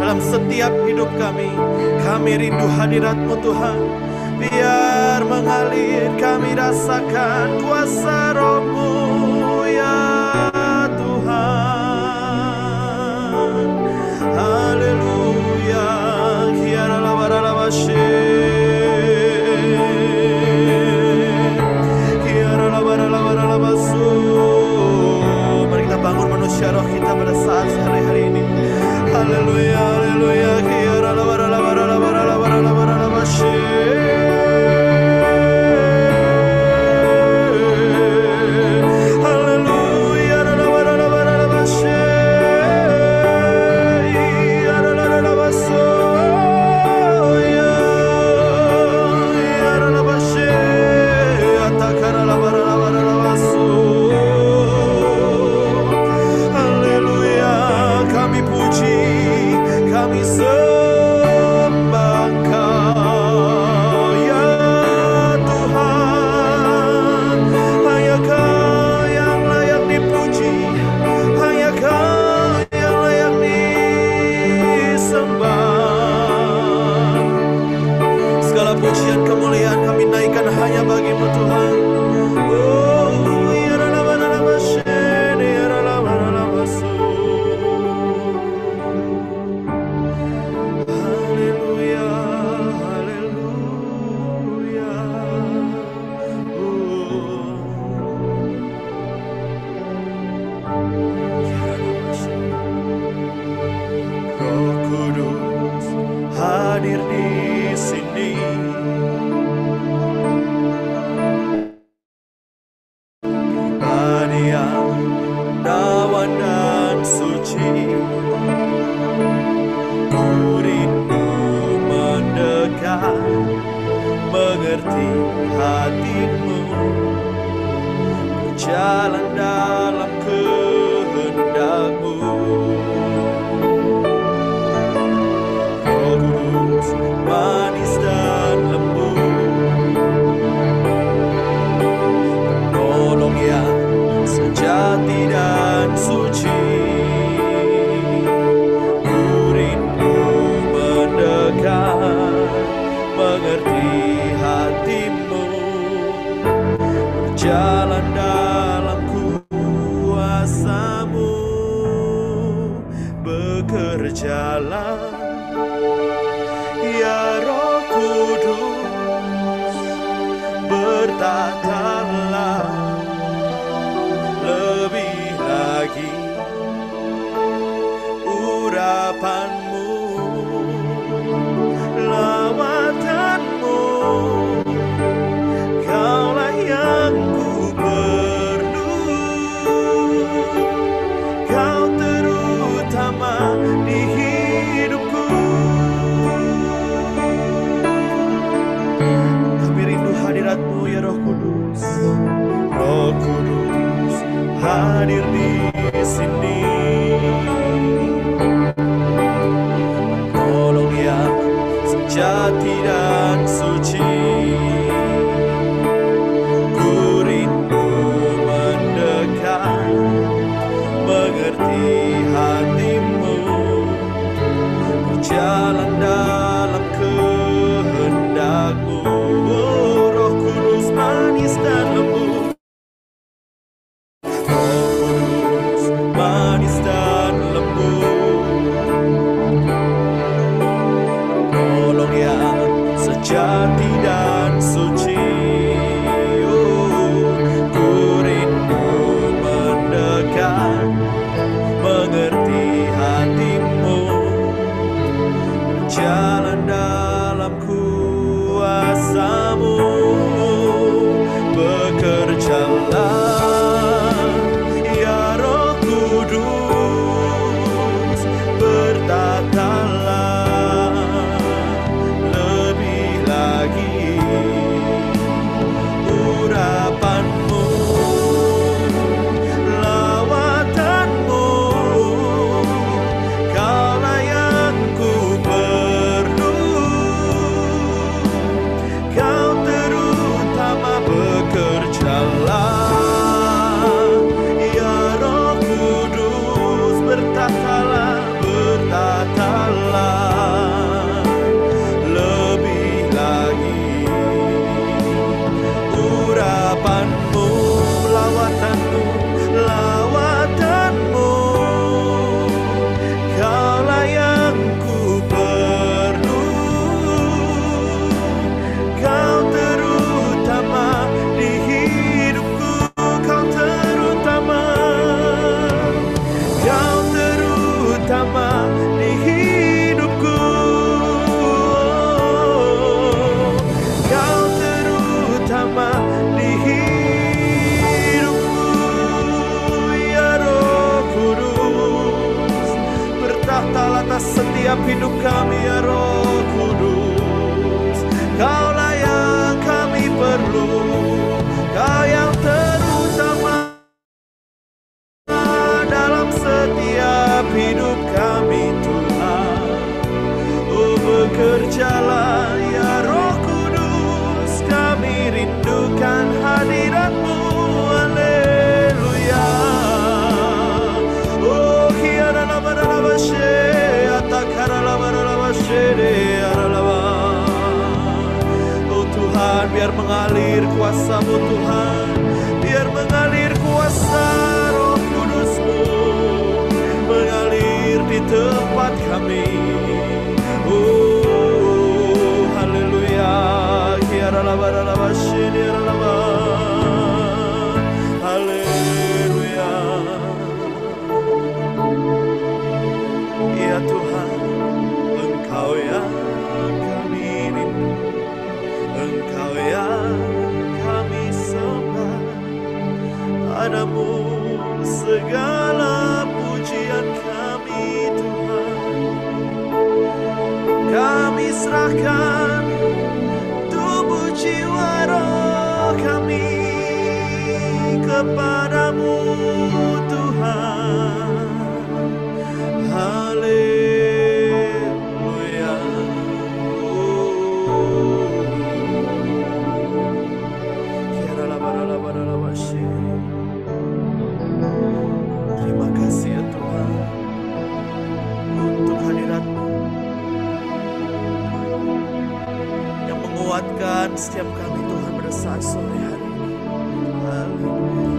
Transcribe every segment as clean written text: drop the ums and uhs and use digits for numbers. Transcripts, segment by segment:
dalam setiap hidup kami. Kami rindu hadirat-Mu Tuhan. Biar mengalir, kami rasakan kuasa Roh-Mu ya Tuhan. Haleluya. Kiara labara labashe. Kiara labara labara labasu. Mari kita bangun manusia roh kita pada saat hari-hari ini. Haleluya, haleluya. Kiara labara labara labara labara labara labashe. setiap hidup kami ya Roh Kudus. Kaulah yang kami perlu, Kau yang terutama dalam setiap hidup kami Tuhan. Oh bekerjalah ya Roh Kudus, kami rindukan hadirat-Mu. Haleluya. Oh oh Tuhan, biar mengalir kuasa-Mu Tuhan, biar mengalir kuasa Roh Kudus-Mu, mengalir di tempat kami. Oh haleluya. Haleluya. Ya Tuhan, Engkau yang kami rindu, Engkau yang kami sembah. Padamu segala pujian kami Tuhan. Kami serahkan tubuh jiwa roh kami kepadamu Tuhan. Haleluya. Terima kasih ya Tuhan untuk hadirat-Mu yang menguatkan setiap kami Tuhan pada saat sore hari ini. Haleluya.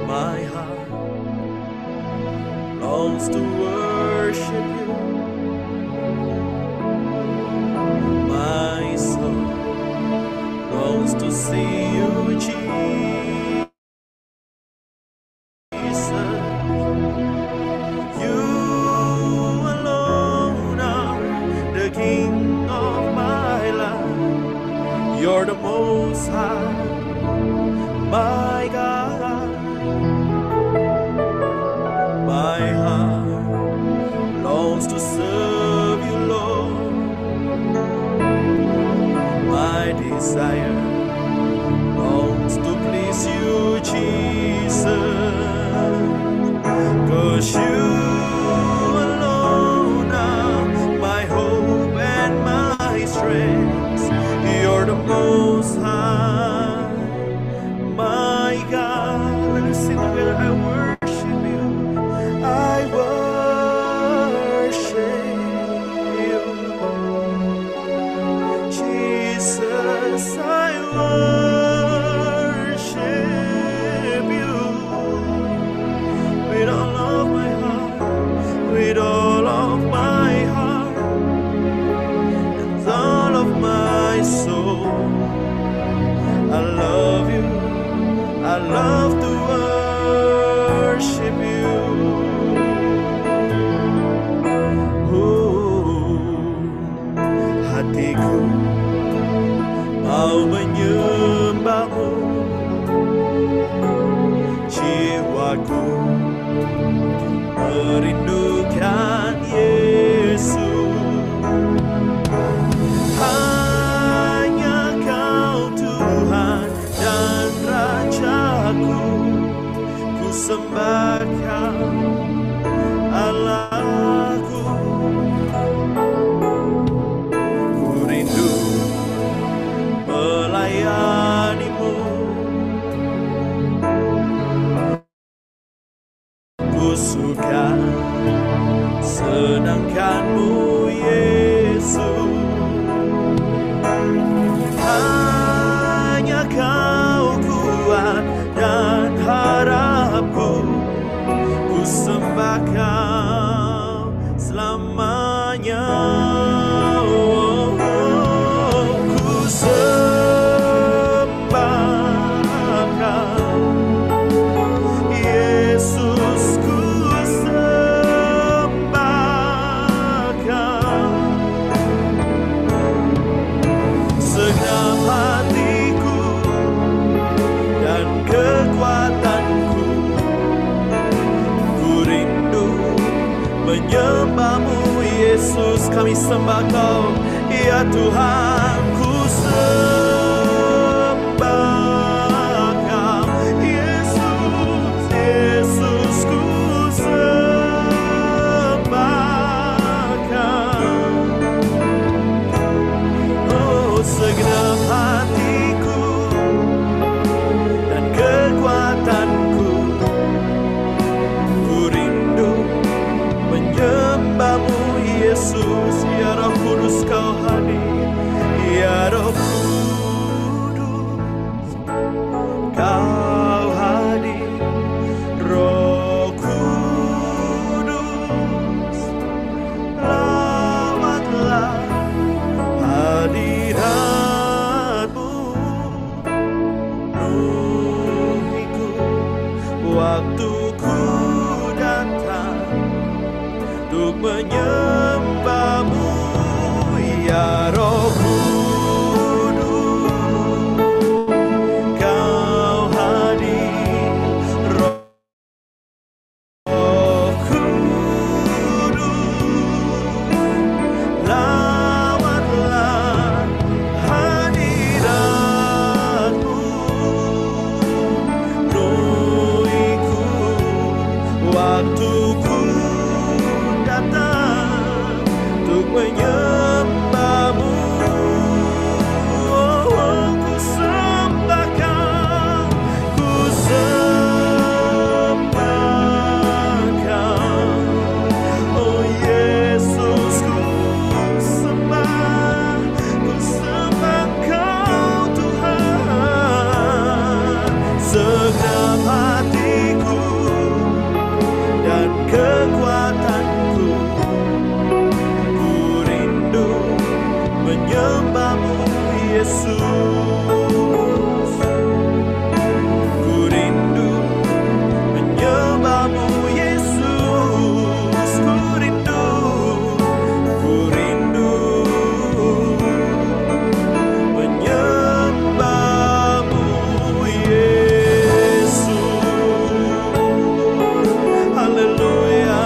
My heart longs to worship You. My soul longs to see You, Jesus. You alone are the King of my life. You're the Most High, my God. My heart longs to serve You, Lord. My desire longs to please You, Jesus. 'Cause You alone are my hope and my strength. You're the Most High, my God. Let us sing together. I worship You. I worship You, Jesus. I worship You with all of my heart, with all of my heart, and all of my soul. I love You. I love to worship You. Hatiku mau menyembah-Mu, jiwaku merindukan Yesus. Hanya Kau Tuhan dan Rajaku, ku sembah Kau Allahku. Ku rindu melayani-Mu, ku suka senangkan-Mu Yesus. Hanya Kau kuat dan harapku, ku sembah Kau selamanya. Ku sembah Kau Yesus, ku sembah Kau. Segenap hatiku dan kekuatanku, ku rindu menyembahmu Yesus, kami sembah Kau ya Tuhan, ku sembah Kau Yesus, Yesus, ku sembah Kau. Oh, segenap hatiku dan kekuatanku, ku rindu menyembahmu Yesus, ya Roh Kudus Kau hadir, ya Roh Kudus Kau hadir, Roh Kudus lawatlah hadiratmu, penuhiku waktu ku datang untuk menyembahmu ya Roh Kudus Kau hadir, Roh Kudus lawatlah hadiratmu, penuhiku waktu ku datang untuk menyembahmu. Oh, ku sembah Kau, ku sembah Kau. Oh Yesus, ku sembah Kau Tuhan, segenap hatiku dan kekuatanku, ku rindu menyembahmu Yesus, ku rindu menyembahmu Yesus, ku rindu menyembahmu Yesus. Haleluya,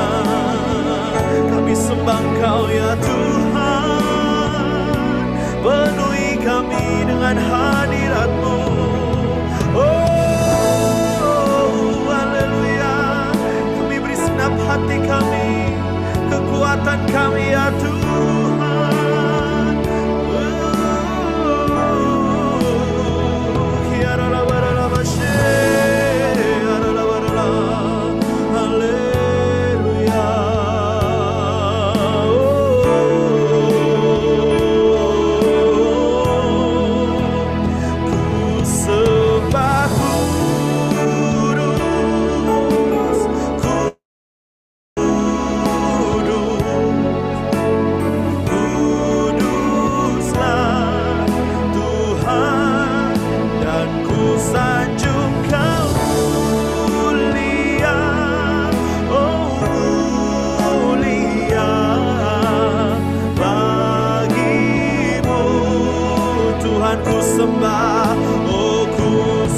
kami sembah Kau ya Tuhan, penuhi kami dengan hadirat-Mu. Oh, haleluya, kami beri senap hati kami, kekuatan kami ya Tuhan. Haleluya. Ku sembah Kudus, Kuduslah Tuhan, dan ku sanjung Kau mulia, oh mulia bagimu Tuhan, ku sembah, oh ku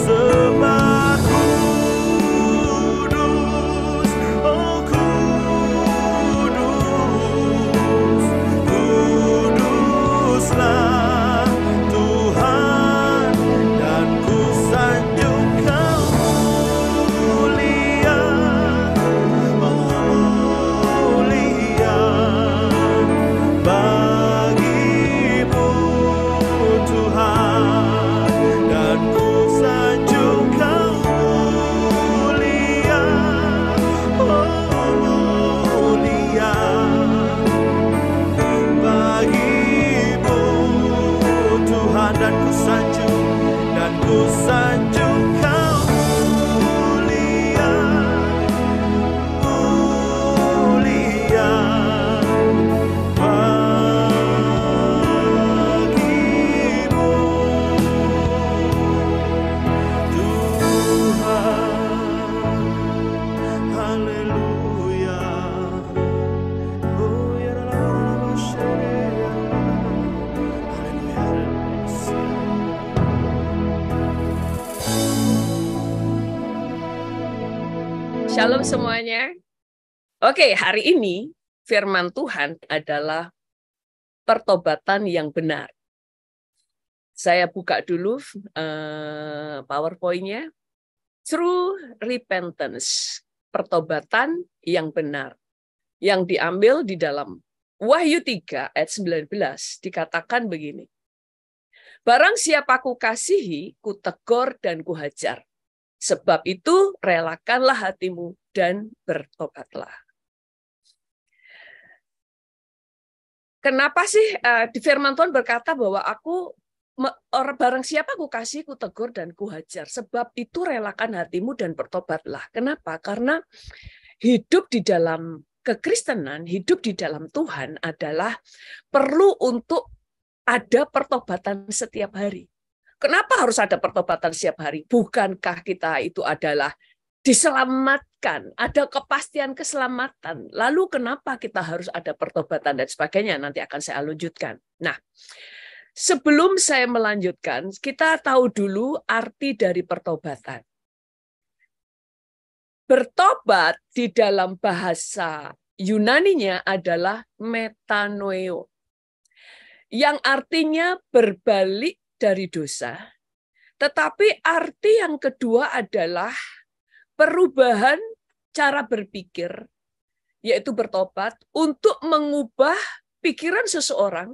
sembah Kudus, oh Kudus, Kuduslah Tuhan, dan ku sanjung Kau mulia, oh mulia bagimu Tuhan, dan ku sanjung Kau mulia, oh mulia bagimu Tuhan, dan ku sanjung Kau mulia, mulia bagimu Tuhan. Haleluya. Oh ya Shalom semuanya. Oke, hari ini firman Tuhan adalah pertobatan yang benar. Saya buka dulu PowerPoint-nya. True repentance, pertobatan yang benar. Yang diambil di dalam Wahyu 3 ayat 19 dikatakan begini. Barang siapa kukasihi, kutegur dan kuhajar. Sebab itu relakanlah hatimu dan bertobatlah. Kenapa sih di firman Tuhan berkata bahwa barang siapa kukasihi, kutegur dan kuhajar. Sebab itu relakan hatimu dan bertobatlah. Kenapa? Karena hidup di dalam kekristenan, hidup di dalam Tuhan adalah perlu untuk ada pertobatan setiap hari. Kenapa harus ada pertobatan setiap hari? Bukankah kita itu adalah diselamatkan, ada kepastian keselamatan. Lalu kenapa kita harus ada pertobatan dan sebagainya? Nanti akan saya lanjutkan. Nah, sebelum saya melanjutkan, kita tahu dulu arti dari pertobatan. Bertobat di dalam bahasa Yunaninya adalah metanoeo, yang artinya berbalik dari dosa. Tetapi arti yang kedua adalah perubahan cara berpikir, yaitu bertobat untuk mengubah pikiran seseorang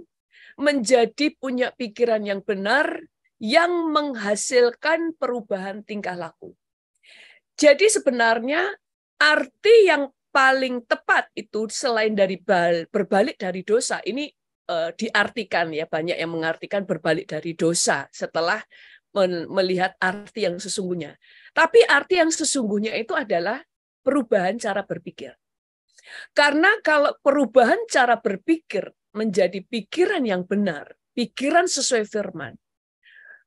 menjadi punya pikiran yang benar yang menghasilkan perubahan tingkah laku. Jadi sebenarnya arti yang paling tepat itu selain dari berbalik dari dosa, ini diartikan ya, banyak yang mengartikan berbalik dari dosa setelah melihat arti yang sesungguhnya. Tapi arti yang sesungguhnya itu adalah perubahan cara berpikir. Karena kalau perubahan cara berpikir menjadi pikiran yang benar, pikiran sesuai firman,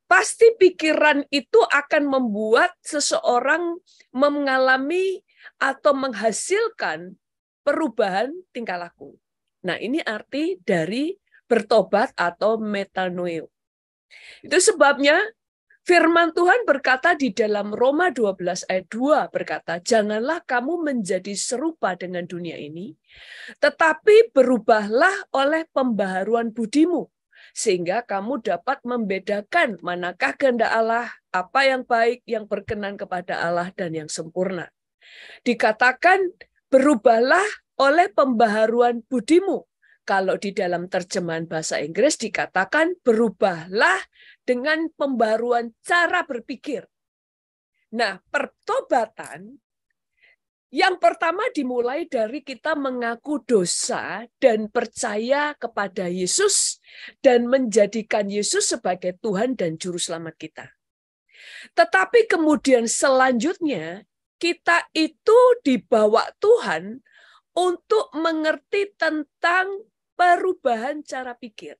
pasti pikiran itu akan membuat seseorang mengalami atau menghasilkan perubahan tingkah laku. Nah, ini arti dari bertobat atau metanoeo. Itu sebabnya firman Tuhan berkata di dalam Roma 12 ayat 2 berkata, janganlah kamu menjadi serupa dengan dunia ini, tetapi berubahlah oleh pembaharuan budimu, sehingga kamu dapat membedakan manakah kehendak Allah, apa yang baik, yang berkenan kepada Allah, dan yang sempurna. Dikatakan berubahlah oleh pembaharuan budimu. Kalau di dalam terjemahan bahasa Inggris dikatakan berubahlah dengan pembaharuan cara berpikir. Nah, pertobatan yang pertama dimulai dari kita mengaku dosa dan percaya kepada Yesus dan menjadikan Yesus sebagai Tuhan dan Juru Selamat kita. Tetapi kemudian selanjutnya kita itu dibawa Tuhan untuk mengerti tentang perubahan cara pikir.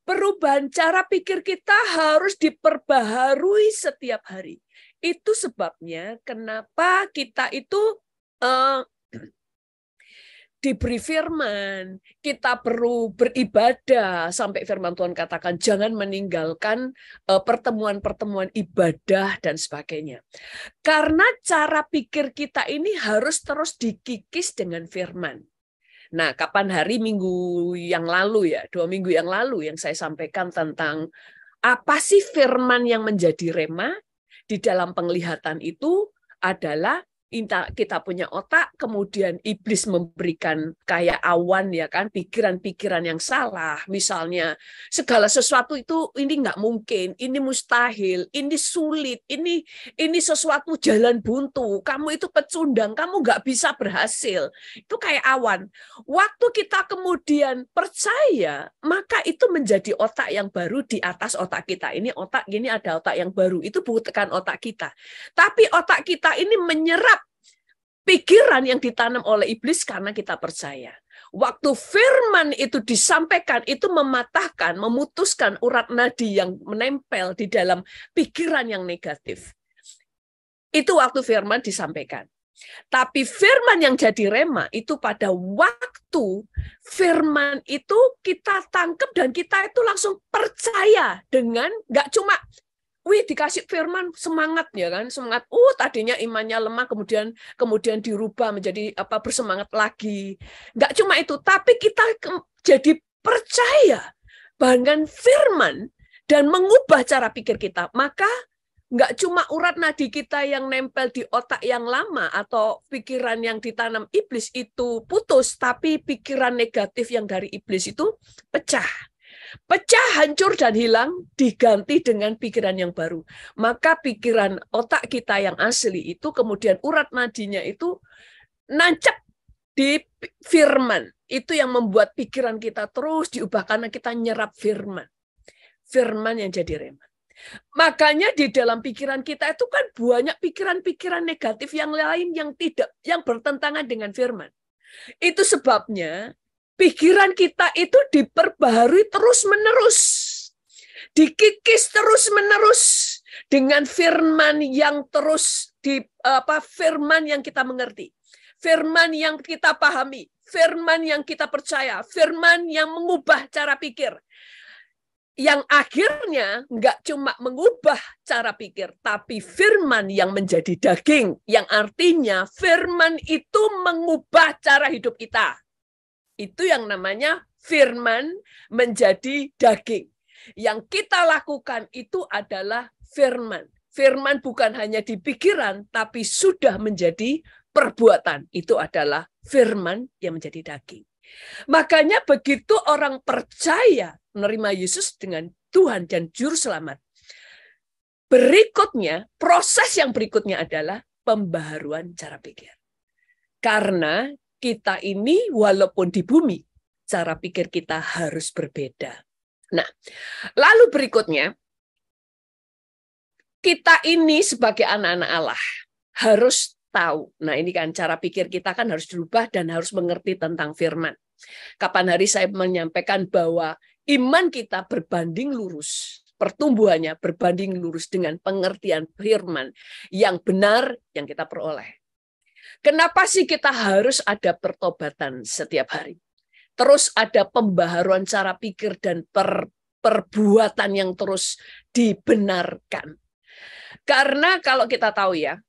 Perubahan cara pikir kita harus diperbaharui setiap hari. Itu sebabnya kenapa kita itu diberi firman, kita perlu beribadah, sampai firman Tuhan katakan jangan meninggalkan pertemuan-pertemuan ibadah dan sebagainya. Karena cara pikir kita ini harus terus dikikis dengan firman. Nah, kapan hari minggu yang lalu ya, 2 minggu yang lalu yang saya sampaikan tentang apa sih firman yang menjadi rema di dalam penglihatan itu adalah kita punya otak, kemudian iblis memberikan kayak awan ya kan, pikiran-pikiran yang salah. Misalnya segala sesuatu itu ini nggak mungkin, ini mustahil, ini sulit, ini sesuatu jalan buntu, kamu itu pecundang, kamu nggak bisa berhasil. Itu kayak awan. Waktu kita kemudian percaya, maka itu menjadi otak yang baru di atas otak kita. Ini otak, gini ada otak yang baru, itu bukan otak kita. Tapi otak kita ini menyerap pikiran yang ditanam oleh iblis karena kita percaya. Waktu firman itu disampaikan, itu mematahkan, memutuskan urat nadi yang menempel di dalam pikiran yang negatif. Itu waktu firman disampaikan. Tapi firman yang jadi rema itu pada waktu firman itu kita tangkap dan kita itu langsung percaya dengan, nggak cuma wih, dikasih firman, semangat ya kan, semangat. Tadinya imannya lemah, kemudian dirubah menjadi bersemangat lagi. Nggak cuma itu, tapi kita jadi percaya dengan firman dan mengubah cara pikir kita. Maka nggak cuma urat nadi kita yang nempel di otak yang lama atau pikiran yang ditanam iblis itu putus, tapi pikiran negatif yang dari iblis itu pecah. Pecah, hancur, dan hilang, diganti dengan pikiran yang baru. Maka pikiran otak kita yang asli itu kemudian urat nadinya itu nancap di firman. Itu yang membuat pikiran kita terus diubah karena kita nyerap firman. Firman yang jadi rema. Makanya di dalam pikiran kita itu kan banyak pikiran-pikiran negatif yang lain yang bertentangan dengan firman. Itu sebabnya pikiran kita itu diperbaharui terus-menerus. Dikikis terus-menerus dengan firman yang terus firman yang kita mengerti. Firman yang kita pahami, firman yang kita percaya, firman yang mengubah cara pikir. Yang akhirnya nggak cuma mengubah cara pikir, tapi firman yang menjadi daging. Yang artinya firman itu mengubah cara hidup kita. Itu yang namanya firman menjadi daging. Yang kita lakukan itu adalah firman. Firman bukan hanya di pikiran, tapi sudah menjadi perbuatan. Itu adalah firman yang menjadi daging. Makanya begitu orang percaya menerima Yesus dengan Tuhan dan Juru Selamat, berikutnya, proses yang berikutnya adalah pembaharuan cara pikir. Karena kita ini walaupun di bumi, cara pikir kita harus berbeda. Nah, lalu berikutnya, kita ini sebagai anak-anak Allah harus tahu. Nah, ini kan cara pikir kita kan harus dirubah dan harus mengerti tentang firman. Kapan hari saya menyampaikan bahwa iman kita berbanding lurus, pertumbuhannya berbanding lurus dengan pengertian firman yang benar yang kita peroleh. Kenapa sih kita harus ada pertobatan setiap hari? Terus ada pembaharuan cara pikir dan perbuatan yang terus dibenarkan. Karena kalau kita tahu ya,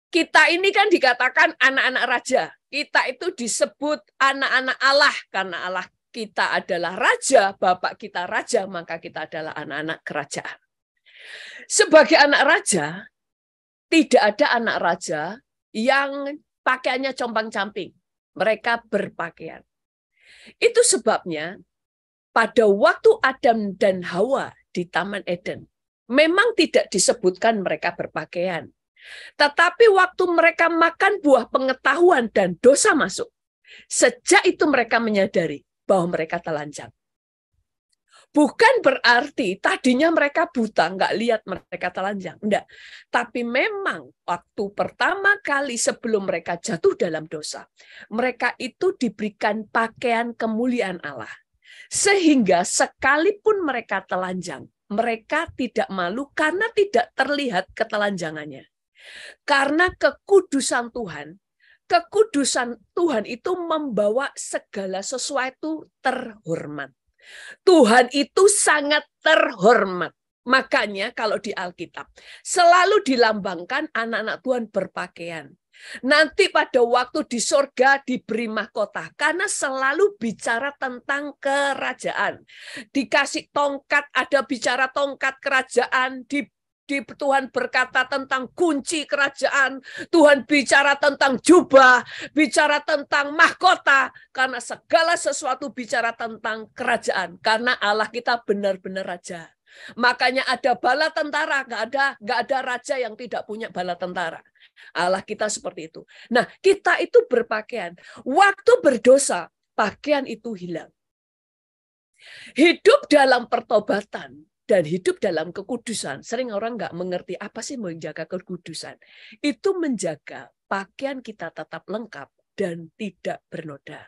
kita ini kan dikatakan anak-anak raja. Kita itu disebut anak-anak Allah karena Allah kita adalah raja, Bapak kita raja, maka kita adalah anak-anak kerajaan. Sebagai anak raja, tidak ada anak raja yang pakaiannya compang-camping. Mereka berpakaian. Itu sebabnya pada waktu Adam dan Hawa di Taman Eden, memang tidak disebutkan mereka berpakaian. Tetapi waktu mereka makan buah pengetahuan dan dosa masuk, sejak itu mereka menyadari bahwa mereka telanjang. Bukan berarti tadinya mereka buta, nggak lihat mereka telanjang. Enggak. Tapi memang waktu pertama kali sebelum mereka jatuh dalam dosa, mereka itu diberikan pakaian kemuliaan Allah. Sehingga sekalipun mereka telanjang, mereka tidak malu karena tidak terlihat ketelanjangannya. Karena kekudusan Tuhan itu membawa segala sesuatu terhormat. Tuhan itu sangat terhormat. Makanya kalau di Alkitab selalu dilambangkan anak-anak Tuhan berpakaian. Nanti pada waktu di sorga diberi mahkota karena selalu bicara tentang kerajaan. Dikasih tongkat, ada bicara tongkat kerajaan, Tuhan berkata tentang kunci kerajaan, Tuhan bicara tentang jubah, bicara tentang mahkota, karena segala sesuatu bicara tentang kerajaan, karena Allah kita benar-benar raja. Makanya ada bala tentara, nggak ada raja yang tidak punya bala tentara. Allah kita seperti itu. Nah, kita itu berpakaian. Waktu berdosa, pakaian itu hilang. Hidup dalam pertobatan dan hidup dalam kekudusan. Sering orang nggak mengerti apa sih menjaga kekudusan. Itu menjaga pakaian kita tetap lengkap dan tidak bernoda.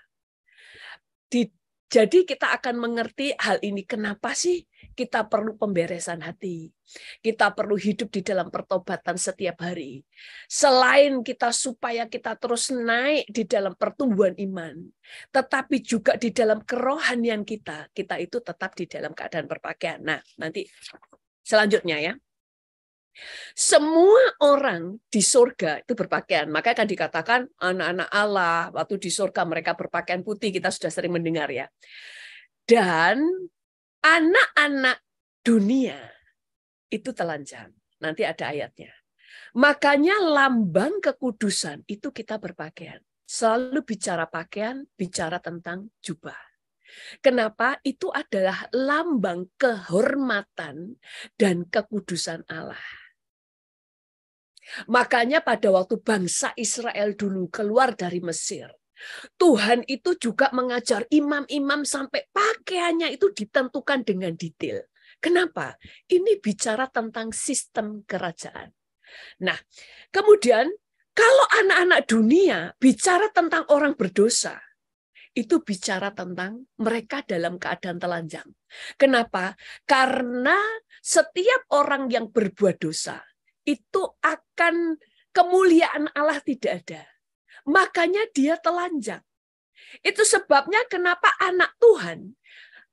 Jadi kita akan mengerti hal ini. Kenapa sih kita perlu pemberesan hati? Kita perlu hidup di dalam pertobatan setiap hari. Selain kita supaya kita terus naik di dalam pertumbuhan iman, tetapi juga di dalam kerohanian kita itu tetap di dalam keadaan berpakaian. Nah, nanti Selanjutnya ya. Semua orang di surga itu berpakaian. Maka akan dikatakan anak-anak Allah, waktu di surga mereka berpakaian putih, kita sudah sering mendengar ya. Dan anak-anak dunia itu telanjang. Nanti ada ayatnya. Makanya lambang kekudusan itu kita berpakaian. Selalu bicara pakaian, bicara tentang jubah. Kenapa? Itu adalah lambang kehormatan dan kekudusan Allah. Makanya pada waktu bangsa Israel dulu keluar dari Mesir, Tuhan itu juga mengajar imam-imam sampai pakaiannya itu ditentukan dengan detail. Kenapa? Ini bicara tentang sistem kerajaan. Nah, kemudian kalau anak-anak dunia bicara tentang orang berdosa, itu bicara tentang mereka dalam keadaan telanjang. Kenapa? Karena setiap orang yang berbuat dosa, itu akan kemuliaan Allah tidak ada. Makanya dia telanjang. Itu sebabnya kenapa anak Tuhan,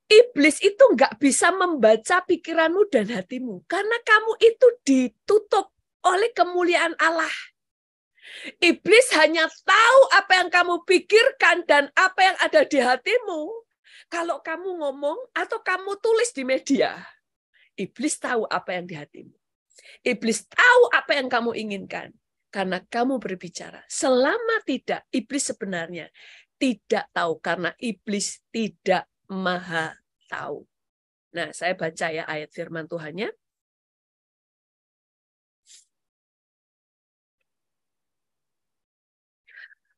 iblis itu nggak bisa membaca pikiranmu dan hatimu. Karena kamu itu ditutup oleh kemuliaan Allah. Iblis hanya tahu apa yang kamu pikirkan dan apa yang ada di hatimu. Kalau kamu ngomong atau kamu tulis di media, iblis tahu apa yang di hatimu. Iblis tahu apa yang kamu inginkan karena kamu berbicara. Selama tidak, iblis sebenarnya tidak tahu karena iblis tidak maha tahu. Nah, saya baca ya ayat firman Tuhannya.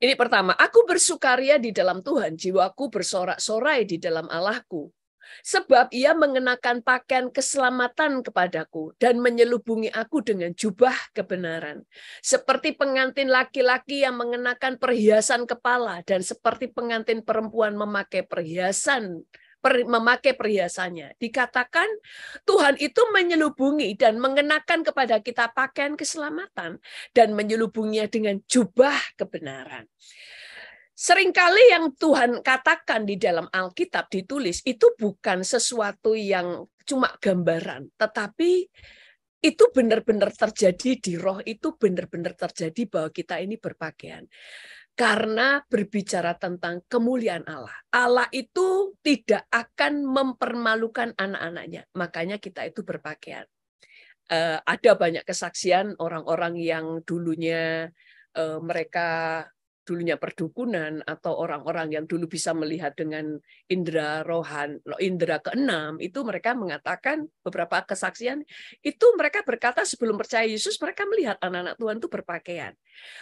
Ini pertama, aku bersukaria di dalam Tuhan, jiwaku bersorak-sorai di dalam Allahku. Sebab ia mengenakan pakaian keselamatan kepadaku dan menyelubungi aku dengan jubah kebenaran. Seperti pengantin laki-laki yang mengenakan perhiasan kepala dan seperti pengantin perempuan memakai perhiasannya. Dikatakan Tuhan itu menyelubungi dan mengenakan kepada kita pakaian keselamatan dan menyelubunginya dengan jubah kebenaran. Seringkali yang Tuhan katakan di dalam Alkitab ditulis itu bukan sesuatu yang cuma gambaran, tetapi itu benar-benar terjadi di roh, itu benar-benar terjadi bahwa kita ini berpakaian. Karena berbicara tentang kemuliaan Allah. Allah itu tidak akan mempermalukan anak-anaknya, makanya kita itu berpakaian. Ada banyak kesaksian orang-orang yang dulunya mereka perdukunan atau orang-orang yang dulu bisa melihat dengan indera indera keenam, itu mereka mengatakan beberapa kesaksian itu mereka berkata sebelum percaya Yesus mereka melihat anak-anak Tuhan itu berpakaian.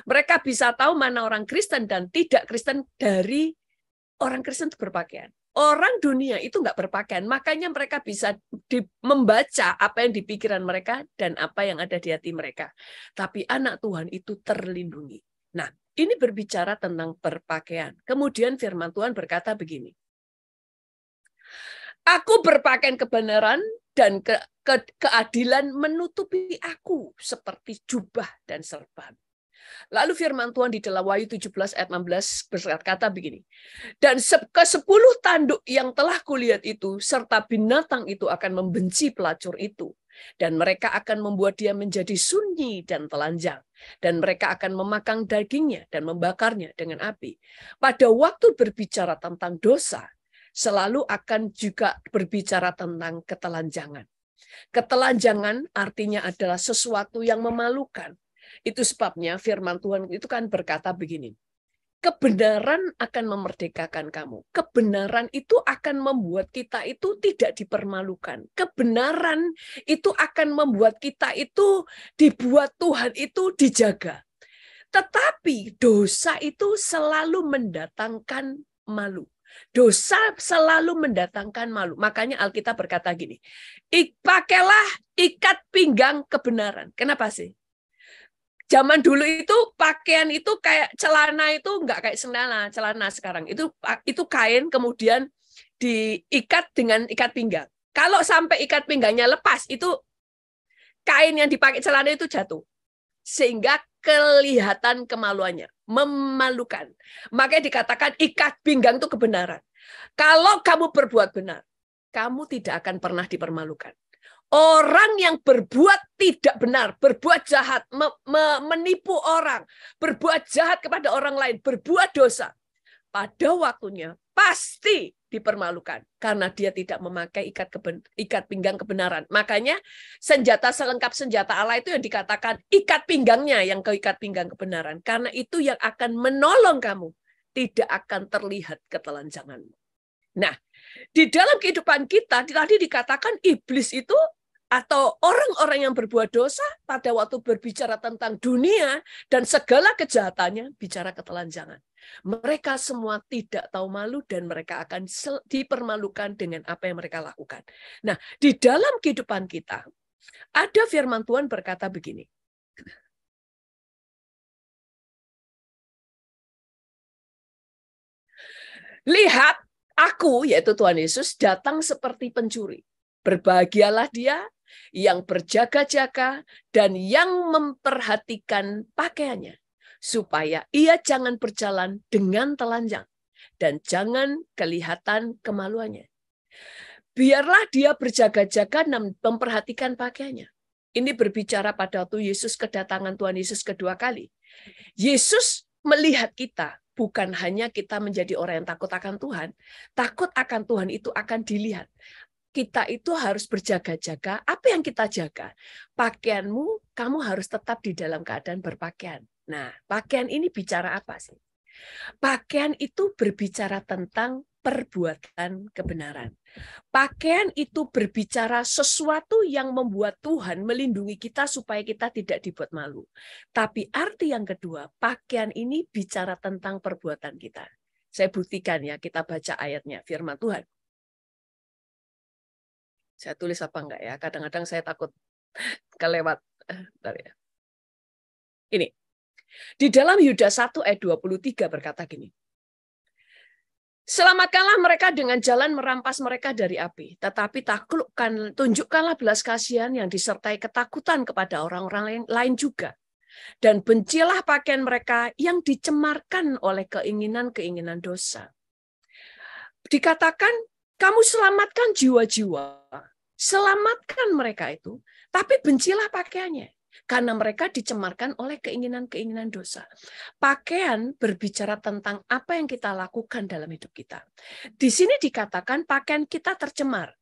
Mereka bisa tahu mana orang Kristen dan tidak Kristen dari orang Kristen itu berpakaian. Orang dunia itu nggak berpakaian, makanya mereka bisa membaca apa yang di pikiran mereka dan apa yang ada di hati mereka. Tapi anak Tuhan itu terlindungi. Nah, ini berbicara tentang berpakaian. Kemudian firman Tuhan berkata begini. Aku berpakaian kebenaran dan keadilan menutupi aku seperti jubah dan serban. Lalu firman Tuhan di dalam Wahyu 17 ayat 16 berkata begini. Dan ke-10 tanduk yang telah kulihat itu serta binatang itu akan membenci pelacur itu. Dan mereka akan membuat dia menjadi sunyi dan telanjang. Dan mereka akan memakan dagingnya dan membakarnya dengan api. Pada waktu berbicara tentang dosa, selalu akan juga berbicara tentang ketelanjangan. Ketelanjangan artinya adalah sesuatu yang memalukan. Itu sebabnya firman Tuhan itu kan berkata begini. Kebenaran akan memerdekakan kamu. Kebenaran itu akan membuat kita itu tidak dipermalukan. Kebenaran itu akan membuat kita itu dibuat Tuhan itu dijaga. Tetapi dosa itu selalu mendatangkan malu. Dosa selalu mendatangkan malu. Makanya Alkitab berkata gini, pakailah ikat pinggang kebenaran. Kenapa sih? Zaman dulu itu pakaian itu kayak celana itu enggak kayak celana sekarang. Itu kain kemudian diikat dengan ikat pinggang. Kalau sampai ikat pinggangnya lepas, itu kain yang dipakai celana itu jatuh. Sehingga kelihatan kemaluannya, memalukan. Makanya dikatakan ikat pinggang itu kebenaran. Kalau kamu berbuat benar, kamu tidak akan pernah dipermalukan. Orang yang berbuat tidak benar, berbuat jahat, menipu orang, berbuat jahat kepada orang lain, berbuat dosa, pada waktunya pasti dipermalukan karena dia tidak memakai ikat pinggang kebenaran. Makanya senjata selengkap senjata Allah itu yang dikatakan ikat pinggangnya yang keikat pinggang kebenaran. Karena itu yang akan menolong kamu, tidak akan terlihat ketelanjanganmu. Nah, di dalam kehidupan kita tadi dikatakan iblis itu atau orang-orang yang berbuat dosa pada waktu berbicara tentang dunia dan segala kejahatannya bicara ketelanjangan. Mereka semua tidak tahu malu dan mereka akan dipermalukan dengan apa yang mereka lakukan. Nah, di dalam kehidupan kita ada firman Tuhan berkata begini. Lihat, aku, yaitu Tuhan Yesus, datang seperti pencuri. Berbahagialah dia yang berjaga-jaga dan yang memperhatikan pakaiannya, supaya ia jangan berjalan dengan telanjang dan jangan kelihatan kemaluannya. Biarlah dia berjaga-jaga dan memperhatikan pakaiannya. Ini berbicara pada waktu Yesus kedatangan Tuhan Yesus kedua kali. Yesus melihat kita, bukan hanya kita menjadi orang yang takut akan Tuhan. Takut akan Tuhan itu akan dilihat. Kita itu harus berjaga-jaga. Apa yang kita jaga? Pakaianmu, kamu harus tetap di dalam keadaan berpakaian. Nah, pakaian ini bicara apa sih? Pakaian itu berbicara tentang perbuatan kebenaran. Pakaian itu berbicara sesuatu yang membuat Tuhan melindungi kita supaya kita tidak dibuat malu. Tapi arti yang kedua, pakaian ini bicara tentang perbuatan kita. Saya buktikan ya, kita baca ayatnya, firman Tuhan. Saya tulis apa enggak ya? Kadang-kadang saya takut kelewat. Bentar ya. Ini. Di dalam Yudas 1 ayat 23 berkata gini. Selamatkanlah mereka dengan jalan merampas mereka dari api. Tetapi tunjukkanlah belas kasihan yang disertai ketakutan kepada orang-orang lain juga. Dan bencilah pakaian mereka yang dicemarkan oleh keinginan-keinginan dosa. Dikatakan, kamu selamatkan jiwa-jiwa. Selamatkan mereka itu. Tapi bencilah pakaiannya. Karena mereka dicemarkan oleh keinginan-keinginan dosa. Pakaian berbicara tentang apa yang kita lakukan dalam hidup kita. Di sini dikatakan pakaian kita tercemar.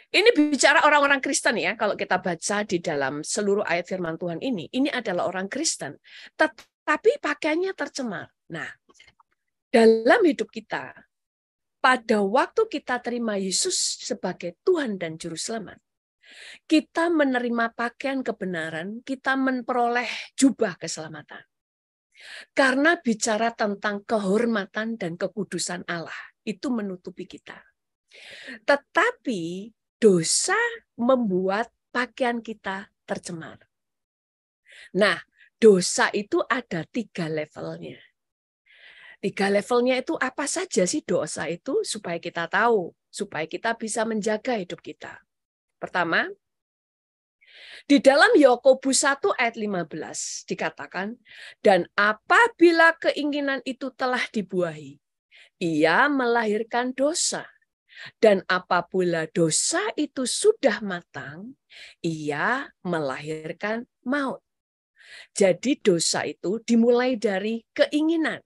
Ini bicara orang-orang Kristen ya. Kalau kita baca di dalam seluruh ayat firman Tuhan ini adalah orang Kristen. Tetapi pakaiannya tercemar. Nah, dalam hidup kita, pada waktu kita terima Yesus sebagai Tuhan dan Juru Selamat, kita menerima pakaian kebenaran, kita memperoleh jubah keselamatan. Karena bicara tentang kehormatan dan kekudusan Allah, itu menutupi kita. Tetapi dosa membuat pakaian kita tercemar. Nah, dosa itu ada 3 levelnya. 3 levelnya itu apa saja sih dosa itu supaya kita tahu, supaya kita bisa menjaga hidup kita. Pertama, di dalam Yakobus 1 ayat 15 dikatakan, dan apabila keinginan itu telah dibuahi, ia melahirkan dosa. Dan apabila dosa itu sudah matang, ia melahirkan maut. Jadi dosa itu dimulai dari keinginan.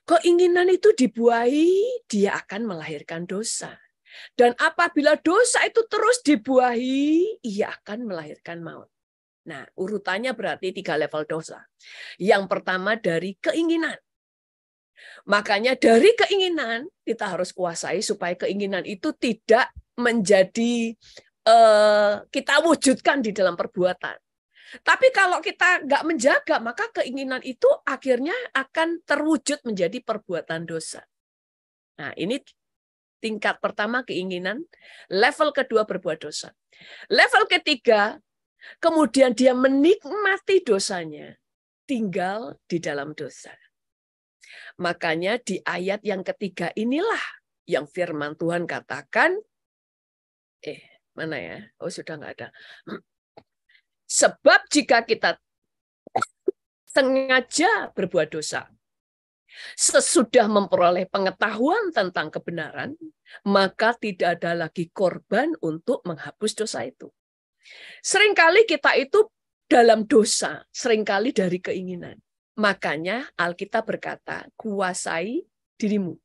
Keinginan itu dibuahi, dia akan melahirkan dosa. Dan apabila dosa itu terus dibuahi, ia akan melahirkan maut. Nah, urutannya berarti 3 level dosa. Yang pertama dari keinginan. Makanya dari keinginan kita harus kuasai supaya keinginan itu tidak menjadi kita wujudkan di dalam perbuatan. Tapi kalau kita nggak menjaga, maka keinginan itu akhirnya akan terwujud menjadi perbuatan dosa. Nah, ini tingkat pertama keinginan, level kedua berbuat dosa. Level ketiga, kemudian dia menikmati dosanya, tinggal di dalam dosa. Makanya di ayat yang ketiga inilah yang firman Tuhan katakan, mana ya? Oh, sudah nggak ada. Sebab jika kita sengaja berbuat dosa, sesudah memperoleh pengetahuan tentang kebenaran, maka tidak ada lagi korban untuk menghapus dosa itu. Seringkali kita itu dalam dosa, seringkali dari keinginan. Makanya Alkitab berkata, kuasai dirimu,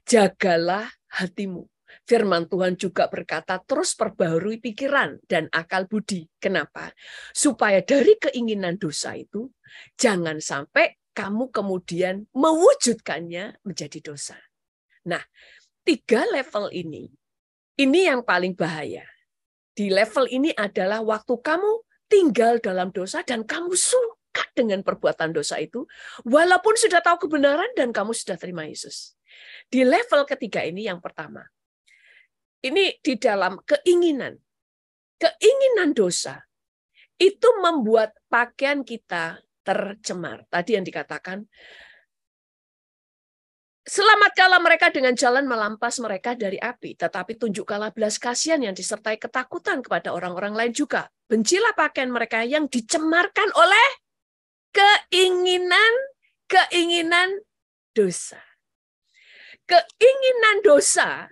jagalah hatimu. Firman Tuhan juga berkata, terus perbaharui pikiran dan akal budi. Kenapa? Supaya dari keinginan dosa itu, jangan sampai kamu kemudian mewujudkannya menjadi dosa. Nah, 3 level ini yang paling bahaya. Di level ini adalah waktu kamu tinggal dalam dosa dan kamu suka dengan perbuatan dosa itu, walaupun sudah tahu kebenaran dan kamu sudah terima Yesus. Di level ketiga ini yang pertama, ini di dalam keinginan dosa, itu membuat pakaian kita tercemar. Tadi yang dikatakan, selamatkanlah mereka dengan jalan melampas mereka dari api, tetapi tunjukkanlah belas kasihan yang disertai ketakutan kepada orang-orang lain juga. Bencilah pakaian mereka yang dicemarkan oleh keinginan dosa. Keinginan dosa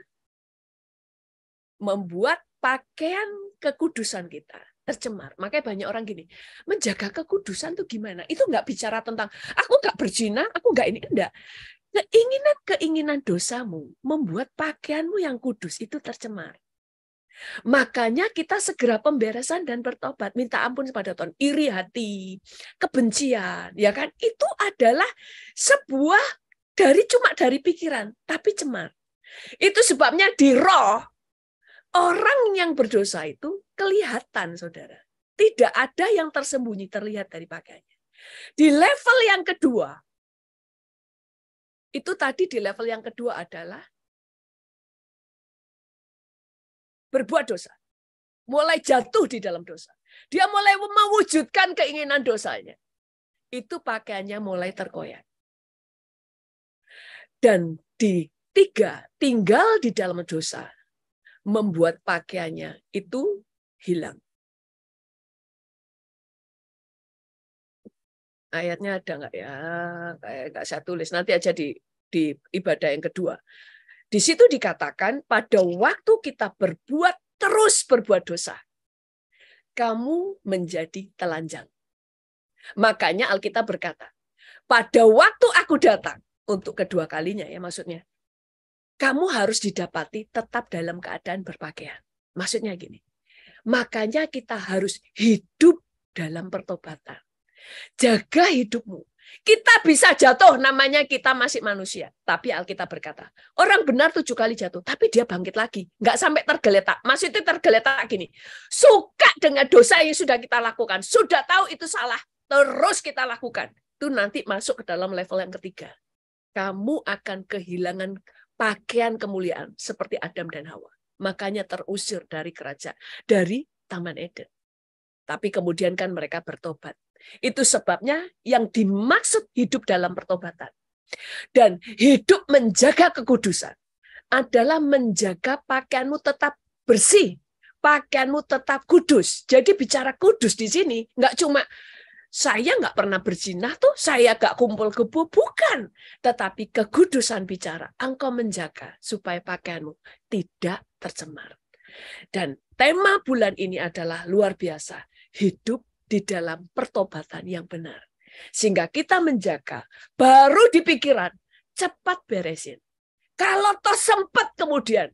membuat pakaian kekudusan kita tercemar. Makanya banyak orang gini, menjaga kekudusan itu gimana? Itu nggak bicara tentang, aku nggak berzina, aku nggak ini, enggak. Keinginan dosamu membuat pakaianmu yang kudus itu tercemar. Makanya kita segera pemberesan dan bertobat, minta ampun kepada Tuhan. Iri hati, kebencian, ya kan? Itu adalah sebuah cuma dari pikiran, tapi cemar. Itu sebabnya di roh, orang yang berdosa itu kelihatan, saudara. Tidak ada yang tersembunyi terlihat dari pakaiannya. Di level yang kedua, itu tadi di level yang kedua adalah berbuat dosa. Mulai jatuh di dalam dosa. Dia mulai mewujudkan keinginan dosanya. Itu pakaiannya mulai terkoyak. Dan di 3, tinggal di dalam dosa, membuat pakaiannya itu hilang. Ayatnya ada nggak ya? Kayak nggak saya tulis. Nanti aja di ibadah yang kedua. Di situ dikatakan pada waktu kita terus berbuat dosa, kamu menjadi telanjang. Makanya Alkitab berkata, pada waktu aku datang, untuk kedua kalinya ya maksudnya, kamu harus didapati tetap dalam keadaan berpakaian. Maksudnya gini, makanya kita harus hidup dalam pertobatan. Jaga hidupmu. Kita bisa jatuh, namanya kita masih manusia. Tapi Alkitab berkata, orang benar 7 kali jatuh, tapi dia bangkit lagi. Nggak sampai tergeletak. Maksudnya tergeletak gini. Suka dengan dosa yang sudah kita lakukan. Sudah tahu itu salah. Terus kita lakukan. Itu nanti masuk ke dalam level yang ketiga. Kamu akan kehilangan pakaian kemuliaan seperti Adam dan Hawa. Makanya terusir dari kerajaan, dari Taman Eden. Tapi kemudian kan mereka bertobat. Itu sebabnya yang dimaksud hidup dalam pertobatan. Dan hidup menjaga kekudusan adalah menjaga pakaianmu tetap bersih, pakaianmu tetap kudus. Jadi bicara kudus di sini nggak cuma saya nggak pernah berzina tuh, saya nggak kumpul kebo, bukan. Tetapi kekudusan bicara, engkau menjaga supaya pakaianmu tidak tercemar. Dan tema bulan ini adalah luar biasa, hidup di dalam pertobatan yang benar. Sehingga kita menjaga, baru di pikiran, cepat beresin. Kalau toh sempat kemudian,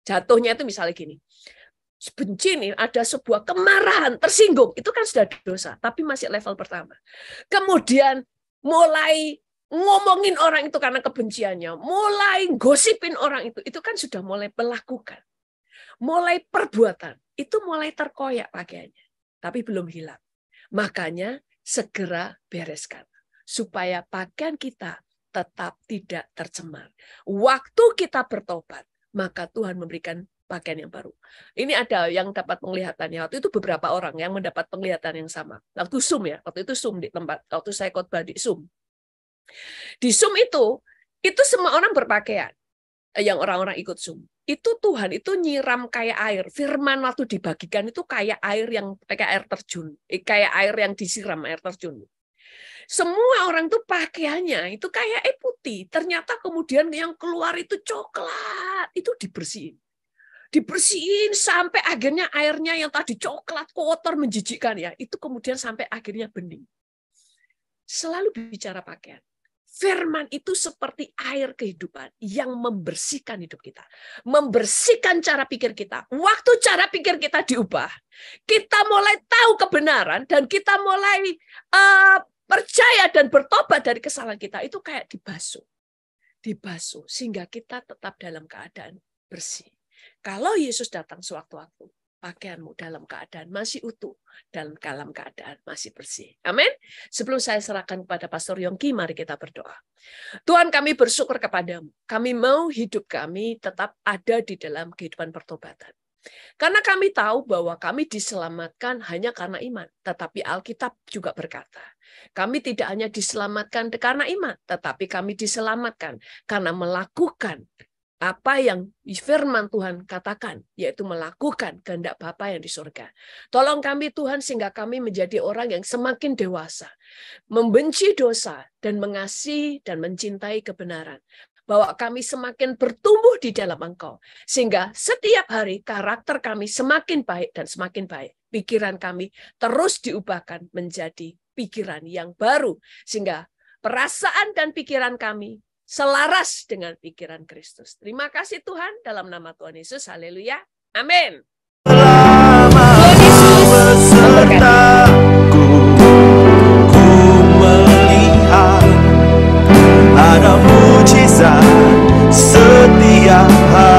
jatuhnya itu misalnya gini, benci nih, ada sebuah kemarahan, tersinggung, itu kan sudah dosa, tapi masih level pertama. Kemudian mulai ngomongin orang itu karena kebenciannya, mulai gosipin orang itu kan sudah mulai melakukan. Mulai perbuatan, itu mulai terkoyak pakaiannya, tapi belum hilang. Makanya segera bereskan supaya pakaian kita tetap tidak tercemar. Waktu kita bertobat, maka Tuhan memberikan pakaian yang baru. Ini ada yang dapat penglihatannya. Waktu itu beberapa orang yang mendapat penglihatan yang sama. Waktu Zoom ya, waktu itu Zoom di tempat, waktu saya khotbah di Zoom. Di Zoom itu semua orang berpakaian. Yang orang-orang ikut Zoom. Itu Tuhan itu nyiram kayak air. Firman waktu dibagikan itu kayak air yang kayak air terjun, kayak air yang disiram air terjun. Semua orang tuh pakaiannya itu kayak putih. Ternyata kemudian yang keluar itu coklat, itu dibersihin. Dibersihin sampai akhirnya airnya yang tadi coklat, kotor, menjijikkan ya, itu kemudian sampai akhirnya bening. Selalu bicara pakaian. Firman itu seperti air kehidupan yang membersihkan hidup kita. Membersihkan cara pikir kita. Waktu cara pikir kita diubah, kita mulai tahu kebenaran dan kita mulai percaya dan bertobat dari kesalahan kita. Itu kayak dibasuh. Dibasuh sehingga kita tetap dalam keadaan bersih. Kalau Yesus datang sewaktu-waktu, pakaianmu dalam keadaan masih utuh, dalam keadaan masih bersih. Amin. Sebelum saya serahkan kepada Pastor Yongki, mari kita berdoa. Tuhan, kami bersyukur kepadamu. Kami mau hidup kami tetap ada di dalam kehidupan pertobatan. Karena kami tahu bahwa kami diselamatkan hanya karena iman. Tetapi Alkitab juga berkata, kami tidak hanya diselamatkan karena iman, tetapi kami diselamatkan karena melakukan apa yang firman Tuhan katakan, yaitu melakukan kehendak Bapa yang di surga. Tolong kami Tuhan sehingga kami menjadi orang yang semakin dewasa, membenci dosa dan mengasihi dan mencintai kebenaran. Bahwa kami semakin bertumbuh di dalam Engkau. Sehingga setiap hari karakter kami semakin baik dan semakin baik. Pikiran kami terus diubahkan menjadi pikiran yang baru. Sehingga perasaan dan pikiran kami selaras dengan pikiran Kristus. Terima kasih Tuhan, dalam nama Tuhan Yesus. Haleluya. Amin. Besertaku, ku melihat ada mujizat setiap hari.